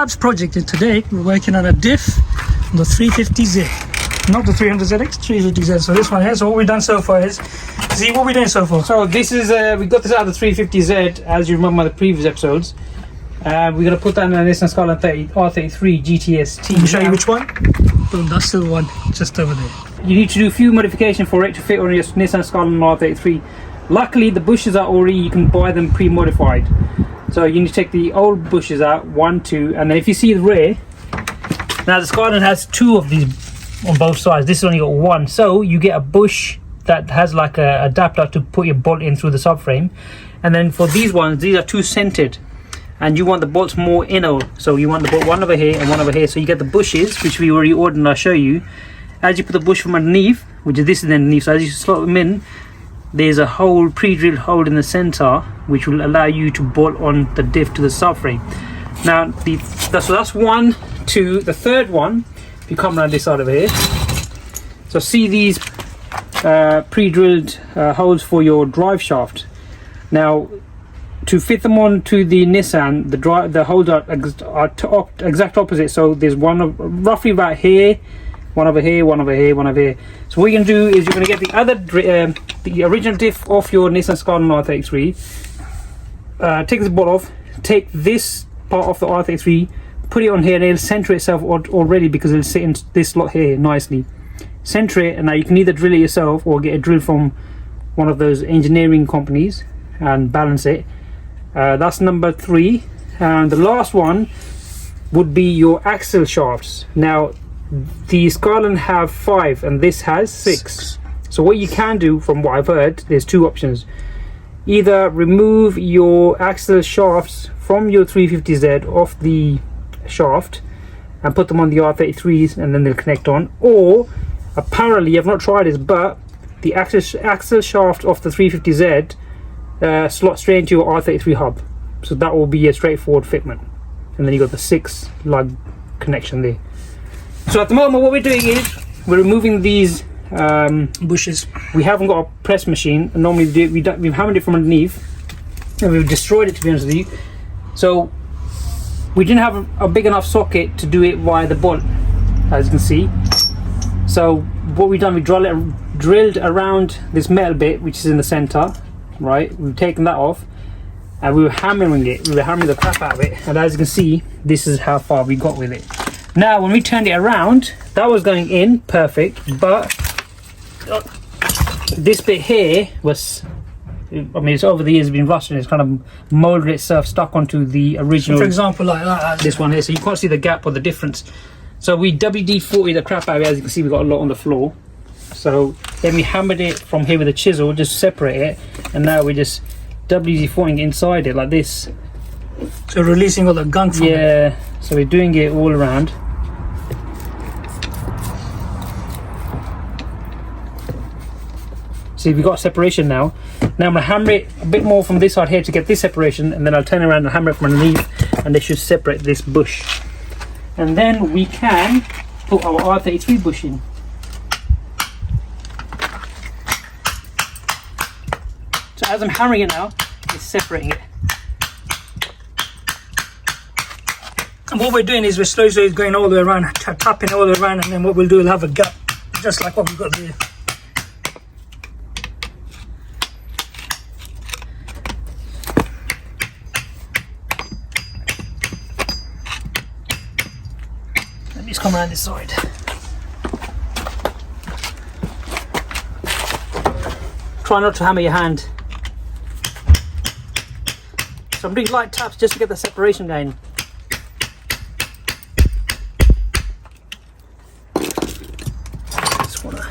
Tab's project is today we're working on a diff on the 350Z, not the 300ZX, 350Z. So this one here. So what we've done so far is, see what we're doing so far. So this is we got this out of the 350Z, as you remember the previous episodes. We're gonna put that in a Nissan Skyline R33 GTST. Let me show you which one. Boom, that's the one just over there. You need to do a few modifications for it to fit on your Nissan Skyline R33. Luckily, the bushes are already, you can buy them pre-modified. So you need to take the old bushes out, 1, 2, and then if you see the rear, now the Skyline has 2 of these on both sides. This has only got 1, so you get a bush that has like a adapter to put your bolt in through the subframe. And then for these ones, these are 2 centered, and you want the bolts more inner, so you want the bolt one over here and one over here. So you get the bushes, which we already ordered and I'll show you. As you put the bush from underneath, which is this is underneath, so as you slot them in, there's a hole, pre-drilled hole in the center, which will allow you to bolt on the diff to the subframe. Now that's 1, 2. The third one, if you come around this side over here, so see these pre-drilled holes for your drive shaft. Now to fit them onto the Nissan, the holes are exact opposite. So there's one roughly about here, one over here, one over here, one over here. So what you're going to do is you're going to get the other the original diff off your Nissan Skyline R33, take this bolt off, take this part off the R33, put it on here, and it'll center itself already because it'll sit in this slot here nicely. Center it, and now you can either drill it yourself or get a drill from one of those engineering companies and balance it. That's number 3, and the last one would be your axle shafts. Now the Skyline have 5 and this has 6. So what you can do, from what I've heard, there's 2 options. Either remove your axle shafts from your 350Z off the shaft and put them on the R33s and then they'll connect on, or apparently, I've not tried this, but the axle shaft off the 350Z slots straight into your R33 hub. So that will be a straightforward fitment, and then you got the 6 lug connection there. So at the moment what we're doing is we're removing these bushes. We haven't got a press machine, and normally we've hammered it from underneath and we've destroyed it, to be honest with you. So we didn't have a big enough socket to do it via the bolt, as you can see. So what we've done, we drilled around this metal bit which is in the center, right? We've taken that off and we were hammering it. We were hammering the crap out of it, and as you can see, this is how far we got with it. Now when we turned it around, that was going in perfect, but this bit here was, I mean, it's over the years been rusted, it's kind of molded itself, stuck onto the original. So for example, like that. This one here, so you can't see the gap or the difference. So we WD-40 the crap out of it. As you can see, we got a lot on the floor. So then we hammered it from here with a chisel, just separate it, and now we're just WD-40ing inside it like this. So releasing all the gunk from it. Yeah, so we're doing it all around. See, we've got separation now. Now I'm going to hammer it a bit more from this side here to get this separation, and then I'll turn around and hammer it from underneath, and they should separate this bush. And then we can put our R33 bush in. So as I'm hammering it now, it's separating it. And what we're doing is we're slowly going all the way around, tapping all the way around, and then what we'll do, we'll have a gap, just like what we've got here. Let me just come around this side. Try not to hammer your hand. So I'm doing light taps just to get the separation going. Just wanna.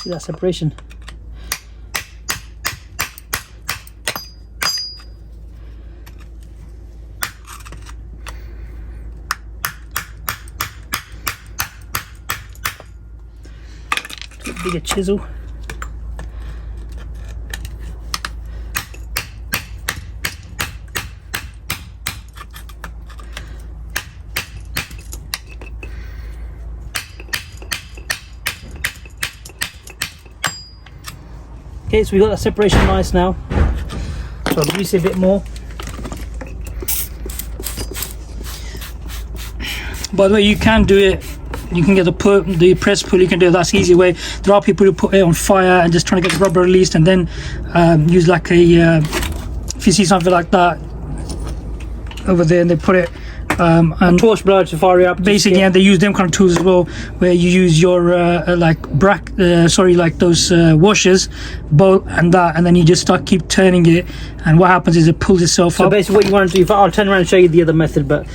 See that separation? Bigger chisel. Okay, so we got that separation nice now. So I'll grease it a bit more. By the way, you can do it. You can get the press pull. You can do it. That's the easy way. There are people who put it on fire and just trying to get the rubber released, and then use like a. If you see something like that over there, and they put it and Torch blower to fire up. basically, and they use them kind of tools as well, where you use your like those washers, bolt and that, and then you just keep turning it, and what happens is it pulls itself So up. basically, what you want to do, if I'll turn around and show you the other method, but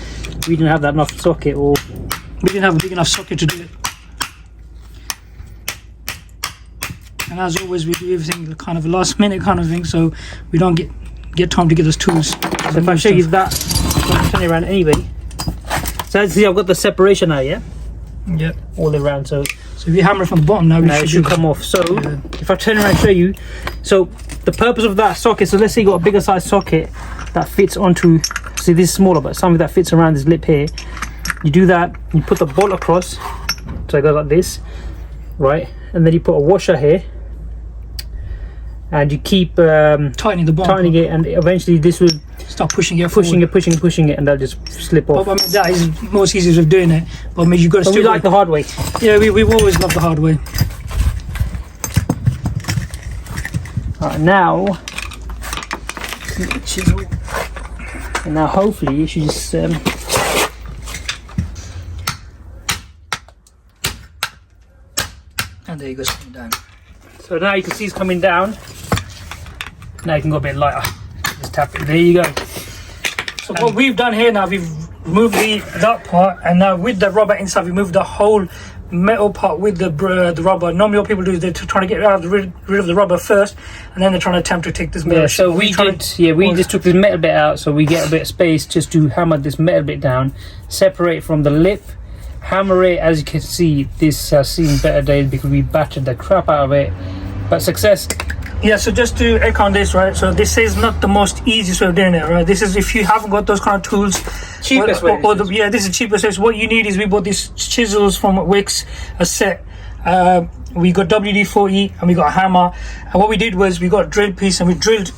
we didn't have that enough socket, or We didn't have a big enough socket to do it. And as always, we do everything kind of a last minute kind of thing, so we don't get time to get those tools. so if I show you that, I'll turn it around anyway. So as you see, I've got the separation now, yeah, Yeah. all the way around. So So if you hammer it from the bottom now, now it should come off. So Yeah. if I turn around and show you, so the purpose of that socket, so let's say you got a bigger size socket that fits onto, see this is smaller, but something that fits around this lip here. You do that, you put the bolt across, so it goes like this, right? And then you put a washer here, and you keep tightening the bottom. tightening it, and eventually this will Start pushing it pushing forward. it, pushing it, and that'll just slip off. But I mean, that is most easiest of doing it. But I mean, you've got to But we still like the hard way. Yeah, we've always loved the hard way. Alright, now, Chisel. and now hopefully you should just And there you go, sitting down. so now you can see it's coming down. Now you can go a bit lighter. Just tap it. There you go. So what we've done here now, we've removed that part, and now with the rubber inside, we moved the whole metal part with the rubber. Normally what people do is they're trying to get rid of the rubber first, and then they're trying to attempt to take this metal. Yeah, so we just took this metal bit out, so we get a bit of space just to hammer this metal bit down, separate from the lip, hammer it. As you can see, this has seen better days because we battered the crap out of it, but success. Yeah, so just to echo on this, right? So this is not the most easiest way of doing it, right? This is if you haven't got those kind of tools. Cheapest way. Yeah, this is the cheapest way. So what you need is we bought these chisels from Wix, a set. We got WD-40 and we got a hammer. And what we did was we got a drill piece and we drilled,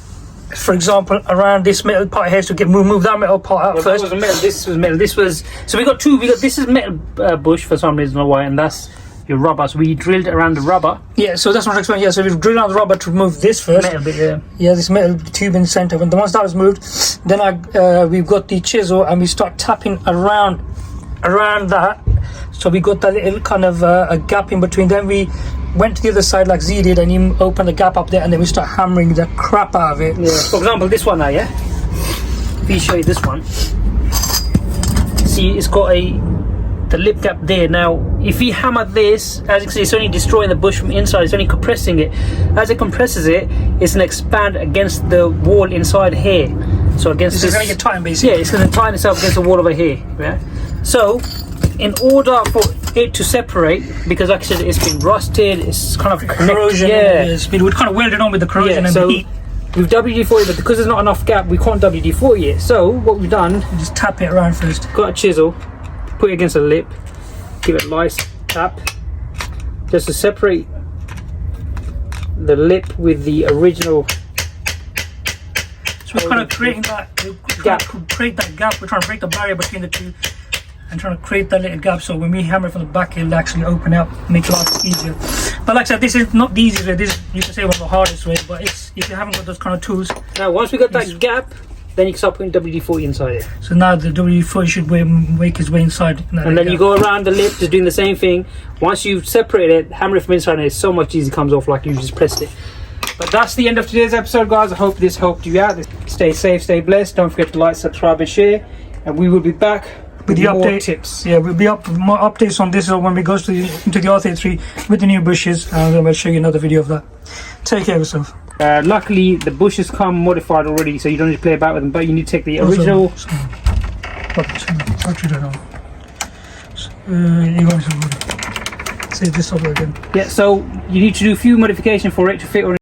for example, around this metal part here. So move that metal part out first. That was metal. This was metal. This was, so we got two. We got, this is metal bush for some reason or why, and that's your rubber. So we drilled around the rubber. Yeah, so that's what I'm explaining. Yeah, so we drilled out the rubber to remove this first. Metal bit, yeah. Yeah, this metal tube in the center. When once that was moved, then we've got the chisel and we start tapping around that. So we got that little kind of a gap in between. Then we went to the other side like Z did, and you open the gap up there, and then we start hammering the crap out of it. Yeah. For example, this one now, yeah. If you show you this one, see, it's got the lip gap there. Now, if you hammer this, as you can see, it's only destroying the bush from inside. It's only compressing it. As it compresses it, it's going to expand against the wall inside here. So against This is going to get tightened, basically. Yeah, it's going to tighten itself against the wall over here. Yeah. So, in order for it to separate, because like I said, it's been rusted, it's kind of corrosion. Yeah. We kind of welded on with the corrosion and so the heat. we've WD-40, but because there's not enough gap, we can't WD-40 it. So what we've done, Just tap it around first. got a chisel, put it against the lip, give it a nice tap, just to separate the lip with the original. So we're kind of creating that Gap. Create that gap. We're trying to break the barrier between the two, and trying to create that little gap. So when we hammer from the back, it'll actually open out, make life easier. But like I said, this is not the easiest way. This, you can say, one of the hardest way. But it's, if you haven't got those kind of tools. Now once we got that gap, then you can start putting WD-40 inside it. So now the WD-40 should make his way inside. And then you go around the lip, just doing the same thing. Once you've separated it, hammer it from inside, and it's so much easier, comes off like you just pressed it. But that's the end of today's episode, guys. I hope this helped you out. Stay safe, stay blessed. Don't forget to like, subscribe, and share. And we will be back with the more update tips. Yeah, we'll be up with more updates on this when we go into the R33 with the new bushes. And I'm going to show you another video of that. Take care of yourself. Luckily, the bushes come modified already, so you don't need to play about with them. But you need to take the original. say this over again. Yeah, so you need to do a few modifications for it to fit on